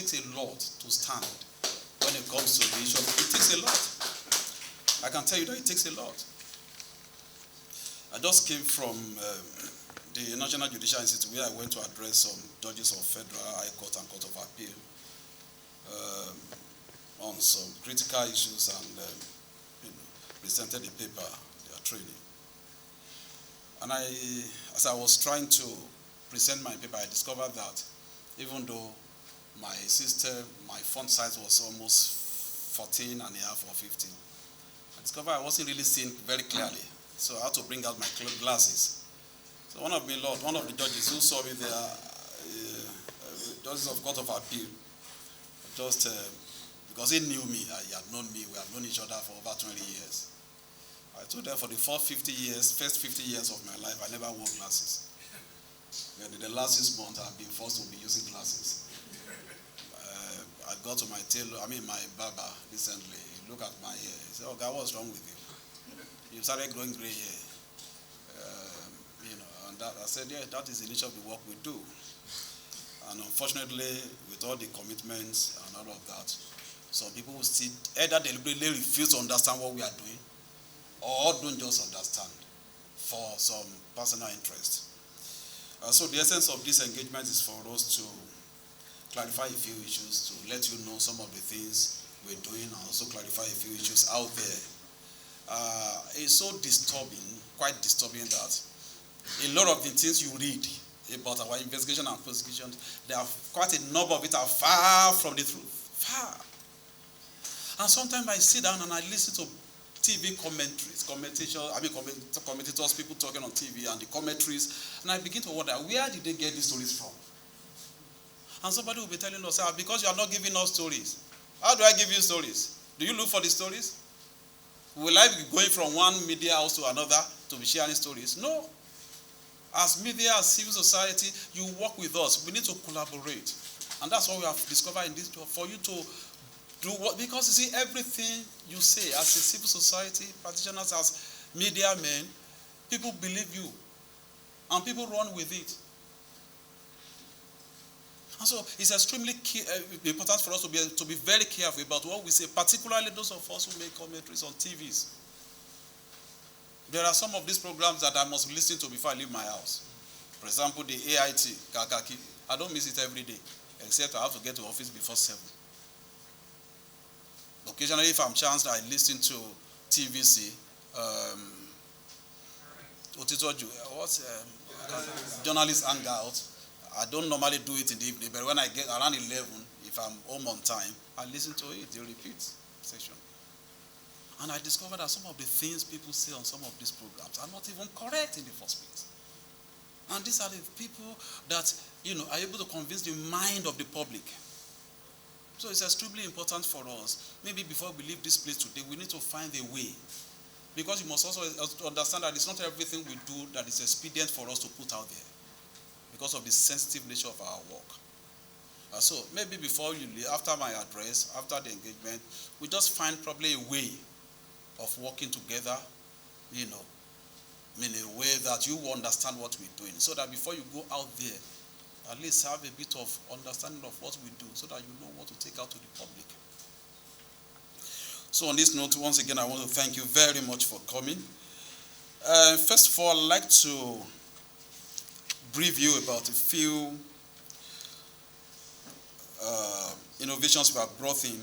takes a lot to stand when it comes to the issue. It takes a lot. I can tell you that it takes a lot. I just came from the National Judicial Institute, where I went to address some judges of Federal High Court and Court of Appeal on some critical issues, and presented a paper they are training. And as I was trying to present my paper, I discovered that even though my system, my font size was almost 14 and a half or 15, I discovered I wasn't really seeing very clearly. So I had to bring out my glasses. So one of the judges who saw me there, judges of Court of Appeal, just because he knew me, he had known me, we had known each other for over 20 years. I told them for the first 50 years of my life, I never wore glasses. And in the last 6 months, I've been forced to be using glasses. I got to my barber recently. He looked at my hair. He said, "Oh, God, what's wrong with you? You started growing gray hair." And that, I said, "Yeah, that is the nature of the work we do." And unfortunately, with all the commitments and all of that, some people will still either deliberately refuse to understand what we are doing, or don't just understand for some personal interest. So the essence of this engagement is for us to clarify a few issues, to let you know some of the things we're doing, and also clarify a few issues out there. It's so disturbing, quite disturbing, that a lot of the things you read about our investigation and prosecution, there are quite a number of it are far from the truth. Far. And sometimes I sit down and I listen to TV commentaries, commentators, people talking on TV and the commentaries, and I begin to wonder, where did they get these stories from? And somebody will be telling us, because you are not giving us stories. How do I give you stories? Do you look for the stories? Will I be going from one media house to another to be sharing stories? No. As media, as civil society, you work with us. We need to collaborate. And that's what we have discovered in this job, for you to do what, because you see, everything you say as a civil society, practitioners, as media men, people believe you. And people run with it. And so it's extremely important for us to be very careful about what we say, particularly those of us who make commentaries on TVs. There are some of these programs that I must listen to before I leave my house. For example, the AIT, Kakaki. I don't miss it every day, except I have to get to office before 7. Occasionally, if I'm chanced, I listen to TVC, Journalist Hangout. I don't normally do it in the evening, but when I get around 11, if I'm home on time, I listen to it, the repeat section. And I discovered that some of the things people say on some of these programs are not even correct in the first place. And these are the people that, are able to convince the mind of the public. So it's extremely important for us. Maybe before we leave this place today, we need to find a way. Because you must also understand that it's not everything we do that is expedient for us to put out there, because of the sensitive nature of our work. So maybe before you leave, after my address, after the engagement, we just find probably a way of working together, in a way that you will understand what we're doing, so that before you go out there, at least have a bit of understanding of what we do, so that you know what to take out to the public. So on this note, once again, I want to thank you very much for coming. First of all, I'd like to brief you about a few innovations we have brought in,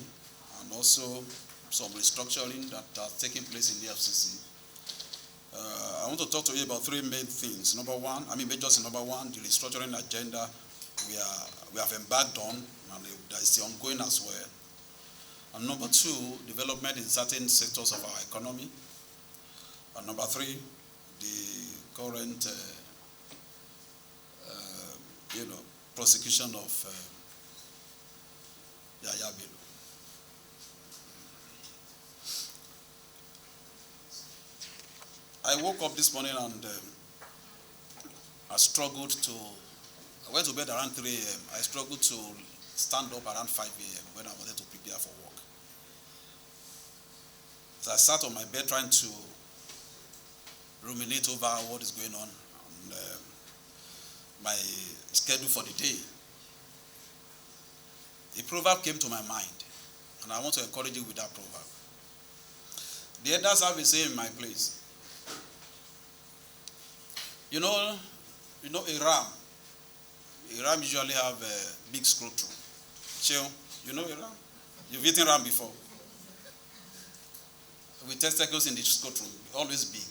and also some restructuring that are taking place in the EFCC. I want to talk to you about 3 main things. Number one, the restructuring agenda we have embarked on, and that is ongoing as well. And number 2, development in certain sectors of our economy. And number 3, the current prosecution of Yahaya Bello. I woke up this morning and I went to bed around 3 a.m. I struggled to stand up around 5 a.m. when I wanted to prepare for work. So I sat on my bed trying to ruminate over what is going on and my schedule for the day. A proverb came to my mind, and I want to encourage you with that proverb. The elders have a saying in my place. You know a ram. A ram usually have a big scrotum. You know a ram? You've eaten ram before. With testicles in the scrotum, always big.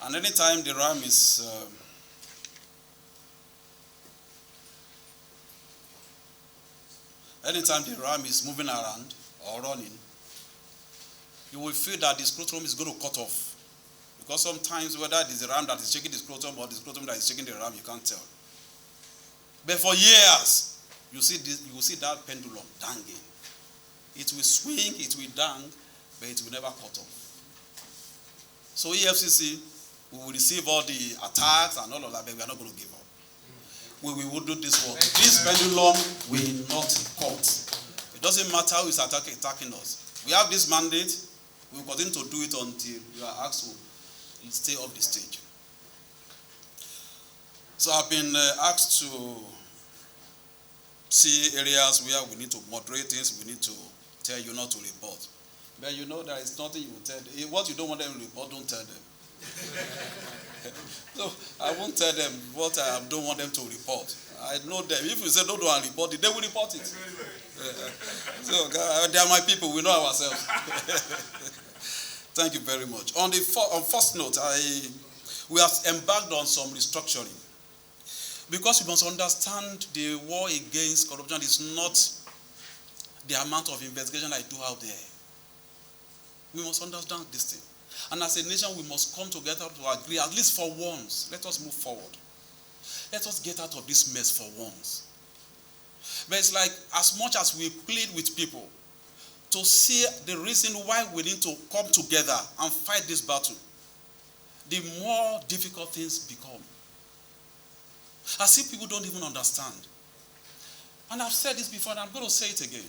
And anytime the ram is moving around or running, you will feel that the scrotum is going to cut off. Because sometimes whether it is the ram that is shaking the scrotum or the scrotum that is shaking the ram, you can't tell. But for years, you will see that pendulum dangling. It will swing, it will dang, but it will never cut off. So EFCC, we will receive all the attacks and all of that, but we are not going to give up. We will do this work. This pendulum will not cut. It doesn't matter who is attacking us. We have this mandate. We will continue to do it until you are asked to stay off the stage. So I've been asked to see areas where we need to moderate things, we need to tell you not to report. But you know there is nothing you will tell them. What you don't want them to report, don't tell them. So I won't tell them what I don't want them to report. I know them. If you say don't report it, they will report it. So they are my people. We know ourselves. Thank you very much. On first note, we have embarked on some restructuring. Because we must understand the war against corruption is not the amount of investigation I do out there. We must understand this thing. And as a nation, we must come together to agree, at least for once. Let us move forward. Let us get out of this mess for once. But it's like, as much as we plead with people to see the reason why we need to come together and fight this battle, the more difficult things become. As if people don't even understand. And I've said this before, and I'm going to say it again.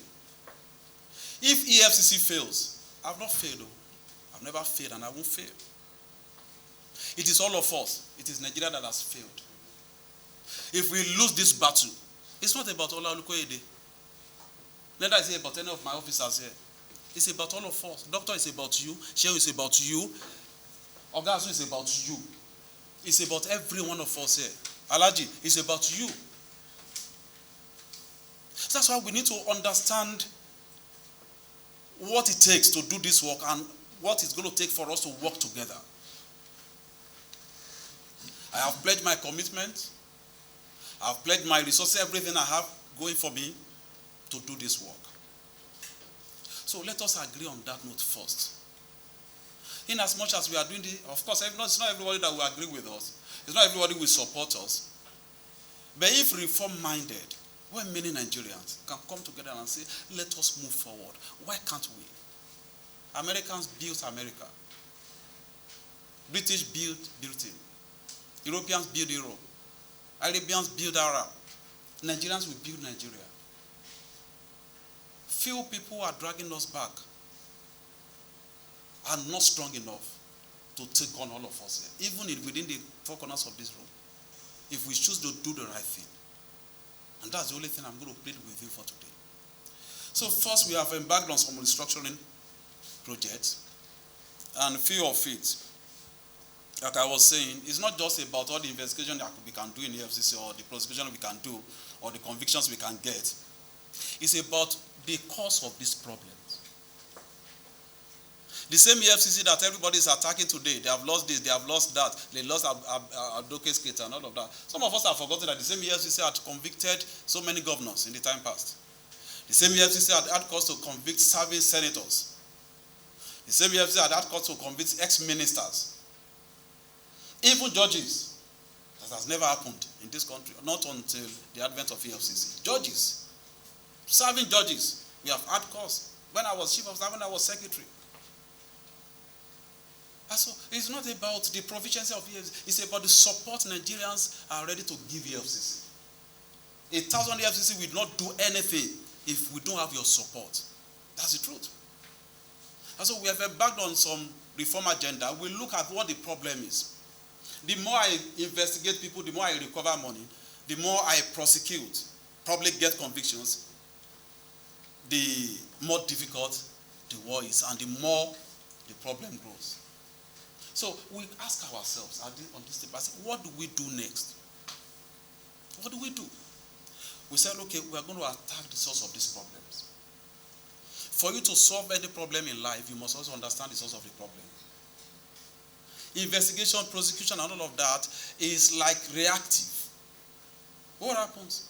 If EFCC fails, I've not failed. I've never failed, and I won't fail. It is all of us. It is Nigeria that has failed. If we lose this battle, it's not about Ola Olukoyede. Neither is it about any of my officers here. It's about all of us. Doctor is about you. Shehu is about you. Ogazu is about you. It's about every one of us here. Alaji, it's about you. So that's why we need to understand what it takes to do this work and what it's going to take for us to work together. I have pledged my commitment. I have pledged my resources, everything I have going for me to do this work. So let us agree on that note first. In as much as we are doing this, of course, it's not everybody that will agree with us. It's not everybody will support us. But if reform-minded, when many Nigerians can come together and say, let us move forward, why can't we? Americans built America. British built Britain. Europeans built Europe. Arabians built Arab. Nigerians will build Nigeria. Few people are dragging us back, are not strong enough to take on all of us here, even within the four corners of this room, if we choose to do the right thing. And that's the only thing I'm going to plead with you for today. So first, we have embarked on some restructuring projects, and few of it, like I was saying, it's not just about all the investigation that we can do in the EFCC or the prosecution we can do or the convictions we can get. It's about the cause of these problems. The same EFCC that everybody is attacking today, they have lost this, they have lost that, they lost Adoke's case and all of that. Some of us have forgotten that the same EFCC had convicted so many governors in the time past. The same EFCC had cause to convict serving senators. The same EFCC had cause to convict ex-ministers. Even judges. That has never happened in this country, not until the advent of EFCC. Judges. Serving judges. We have had cause. When I was chief of staff, when I was secretary. So it's not about the proficiency of EFCC. It's about the support Nigerians are ready to give EFCC. 1,000 EFCC will not do anything if we don't have your support. That's the truth. And so we have embarked on some reform agenda. We look at what the problem is. The more I investigate people, the more I recover money, the more I prosecute, probably get convictions, the more difficult the war is, and the more the problem grows. So we ask ourselves on this debate, what do we do next? What do we do? We said, okay, we are going to attack the source of these problems. For you to solve any problem in life, you must also understand the source of the problem. Investigation, prosecution, and all of that is like reactive. What happens?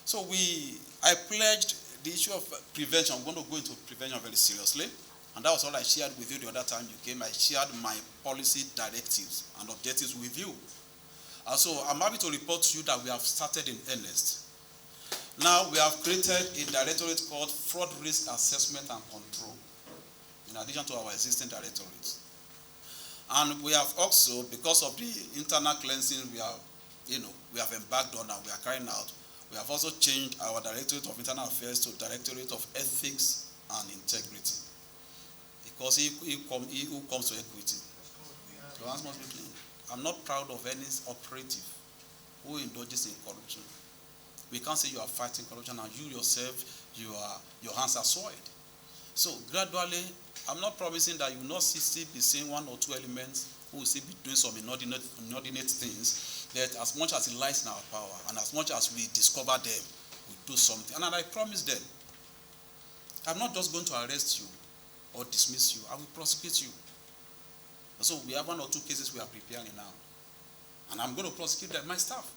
So I pledged the issue of prevention. I'm going to go into prevention very seriously. And that was all I shared with you the other time you came. I shared my policy directives and objectives with you. And so I'm happy to report to you that we have started in earnest. Now we have created a directorate called Fraud Risk Assessment and Control, in addition to our existing directorates. And we have also, because of the internal cleansing we have embarked on and we are carrying out, we have also changed our Directorate of Internal Affairs to Directorate of Ethics and Integrity. Because he who comes to equity, your hands must be clean. I'm not proud of any operative who indulges in corruption. We can't say you are fighting corruption and you yourself, your hands are soiled. So gradually, I'm not promising that you will not still be seeing one or two elements who will still be doing some inordinate things, that as much as it lies in our power and as much as we discover them, we do something. And I promise them, I'm not just going to arrest you or dismiss you, I will prosecute you. And so we have one or two cases we are preparing now. And I'm going to prosecute them, my staff.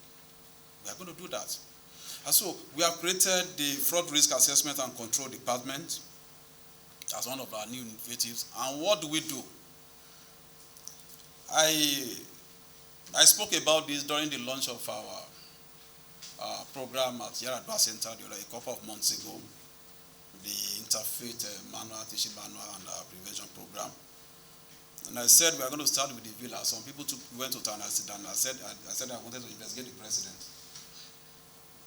We are going to do that. And so we have created the Fraud Risk Assessment and Control Department as one of our new initiatives. And what do we do? I spoke about this during the launch of our program at Yahaya Center a couple of months ago, the Interfaith Manual, Teaching Manual, and our prevention program. And I said we are going to start with the villa. Some people went to town and I said I wanted to investigate the president.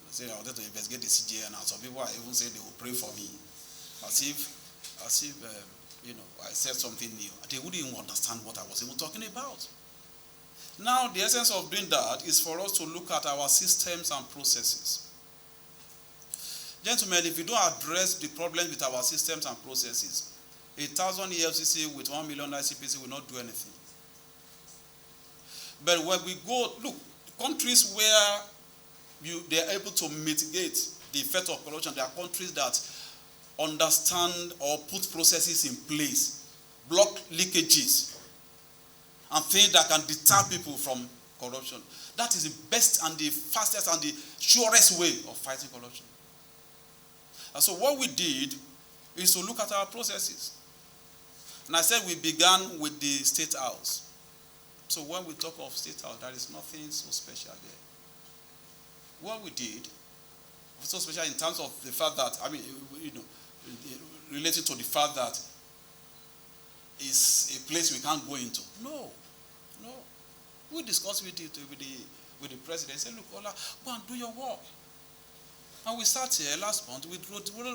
I said I wanted to investigate the CJN, and some people are even saying they will pray for me, as if I said something new. They wouldn't even understand what I was even talking about. Now, the essence of doing that is for us to look at our systems and processes. Gentlemen, if we don't address the problems with our systems and processes, 1,000 EFCC with 1 million ICPC will not do anything. But when we go, look, countries where they are able to mitigate the effect of corruption, there are countries that understand or put processes in place, block leakages, and things that can deter people from corruption. That is the best and the fastest and the surest way of fighting corruption. And so what we did is to look at our processes. And I said we began with the State House. So when we talk of State House, there is nothing so special there. What we did was so special in terms of the fact that, related to the fact that it's a place we can't go into. No. We discussed with the president. He said, look, Ola, go and do your work. And we started here last month. We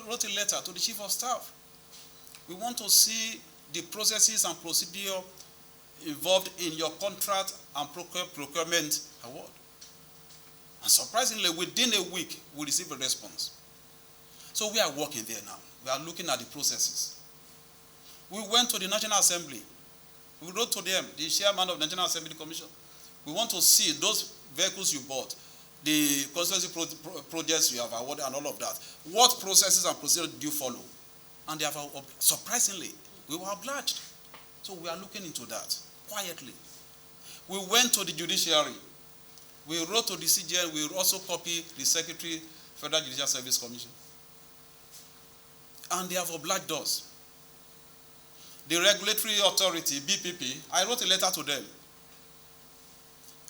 wrote a letter to the chief of staff. We want to see the processes and procedure involved in your contract and procurement award. And surprisingly, within a week, we received a response. So we are working there now. We are looking at the processes. We went to the National Assembly. We wrote to them, the chairman of the National Assembly Commission. We want to see those vehicles you bought, the constituency projects you have awarded and all of that. What processes and procedures do you follow? And they have, surprisingly, we were obliged. So we are looking into that quietly. We went to the judiciary. We wrote to the CJN. We also copied the Secretary, Federal Judicial Service Commission. And they have obliged us. The regulatory authority, BPP, I wrote a letter to them.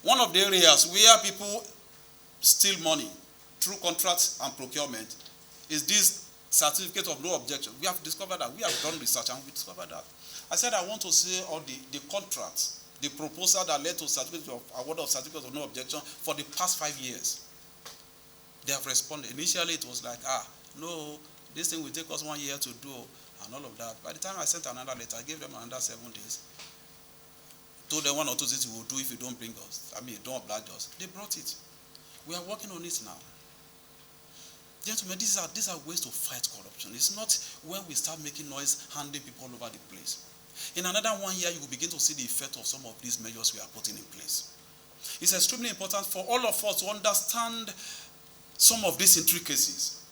One of the areas where people steal money through contracts and procurement is this certificate of no objection. We have discovered that. We have done research and we discovered that. I said I want to see all the contracts, the proposal that led to certificate of award of certificate of no objection for the past 5 years. They have responded. Initially it was like, no, this thing will take us 1 year to do and all of that. By the time I sent another letter, I gave them another 7 days. Told them 1 or 2 things we will do if you don't bring us. Don't oblige us. They brought it. We are working on it now. Gentlemen, these are ways to fight corruption. It's not when we start making noise, handing people all over the place. In another 1 year, you will begin to see the effect of some of these measures we are putting in place. It's extremely important for all of us to understand some of these intricacies.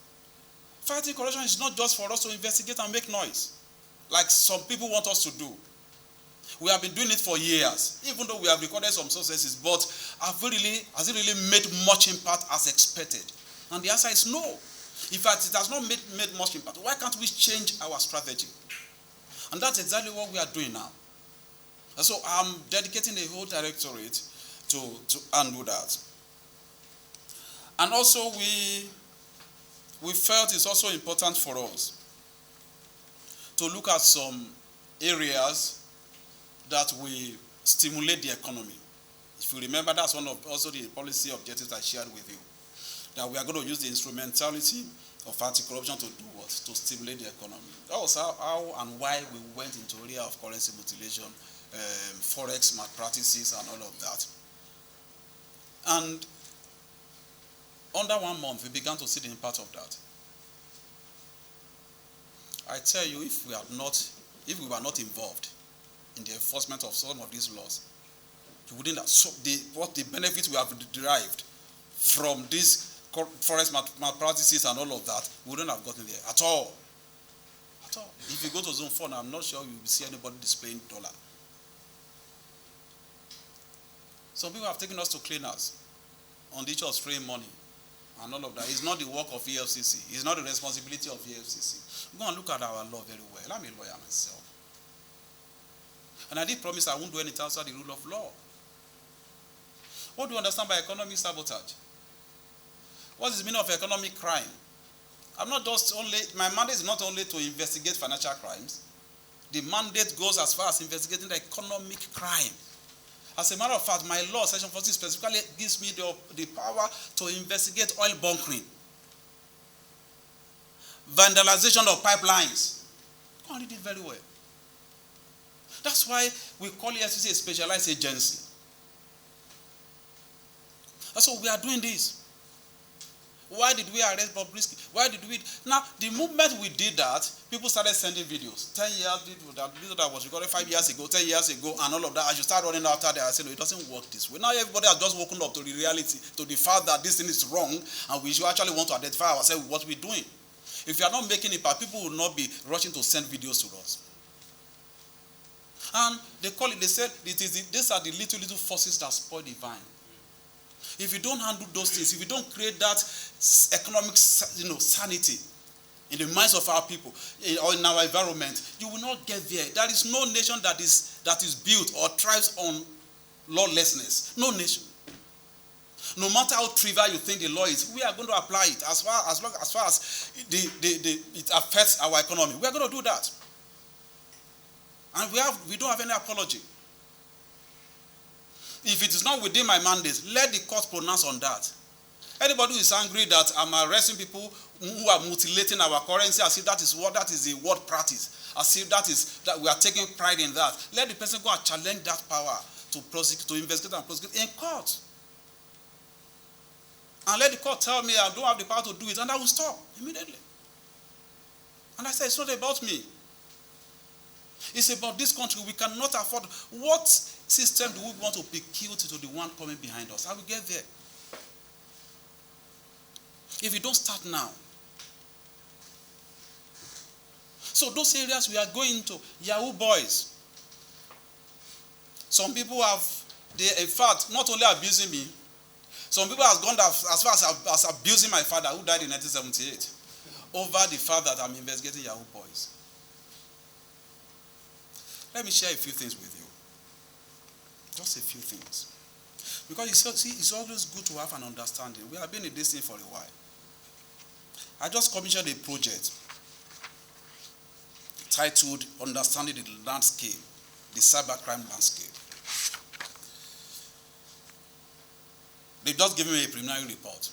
Fighting corruption is not just for us to investigate and make noise, like some people want us to do. We have been doing it for years, even though we have recorded some successes, but has it really made much impact as expected? And the answer is no. In fact, it has not made much impact. Why can't we change our strategy? And that's exactly what we are doing now. And so I'm dedicating a whole directorate to handle that. And also we felt it's also important for us to look at some areas that will stimulate the economy. If you remember, that's one of also the policy objectives I shared with you, that we are going to use the instrumentality of anti-corruption to do what? To stimulate the economy. That was how and why we went into area of currency mutilation, forex malpractices and all of that. And under 1 month, we began to see the impact of that. I tell you, if we were not involved in the enforcement of some of these laws, you wouldn't have, what the benefits we have derived from these forex malpractices and all of that, we wouldn't have gotten there at all. At all. If you go to Zone 4 now, I'm not sure you will see anybody displaying dollar. Some people have taken us to cleaners on the issue of spraying money and all of that. It's not the work of EFCC. It's not the responsibility of EFCC. Go and look at our law very well. I'm a lawyer myself. And I did promise I won't do anything outside the rule of law. What do you understand by economic sabotage? What is the meaning of economic crime? My mandate is not only to investigate financial crimes. The mandate goes as far as investigating the economic crime. As a matter of fact, my law, Section 40, specifically gives me the power to investigate oil bunkering, vandalization of pipelines. Go and read it very well. That's why we call EFCC a specialized agency. That's why we are doing this. Why did we arrest Bobrisky? Why did we? Now, the moment we did that, people started sending videos. 10 years, that video that was recorded 5 years ago, 10 years ago, and all of that. As you start running after that, I said, no, it doesn't work this way. Now everybody has just woken up to the reality, to the fact that this thing is wrong, and we should actually want to identify ourselves with what we're doing. If you are not making impact, people will not be rushing to send videos to us. And they call it, they said, these are the little forces that spoil the vine. If you don't handle those things, if you don't create that economic sanity in the minds of our people or in our environment, you will not get there. There is no nation that is built or thrives on lawlessness. No nation. No matter how trivial you think the law is, we are going to apply it as far as it affects our economy. We are going to do that. And we don't have any apology. If it is not within my mandate, let the court pronounce on that. Anybody who is angry that I'm arresting people who are mutilating our currency as if that is the word practice, as if that we are taking pride in that, let the person go and challenge that power to prosecute, to investigate and prosecute in court. And let the court tell me I don't have the power to do it, and I will stop immediately. And I say, it's not about me. It's about this country. We cannot afford. What system do we want to be killed to the one coming behind us? I will get there. If you don't start now. So those areas we are going to, Yahoo boys. Some people in fact, not only abusing me, some people have gone as far as abusing my father, who died in 1978, over the fact that I'm investigating Yahoo boys. Let me share a few things with you. Just a few things. Because it's always good to have an understanding. We have been in this thing for a while. I just commissioned a project titled Understanding the Landscape, the Cybercrime Landscape. They've just given me a preliminary report.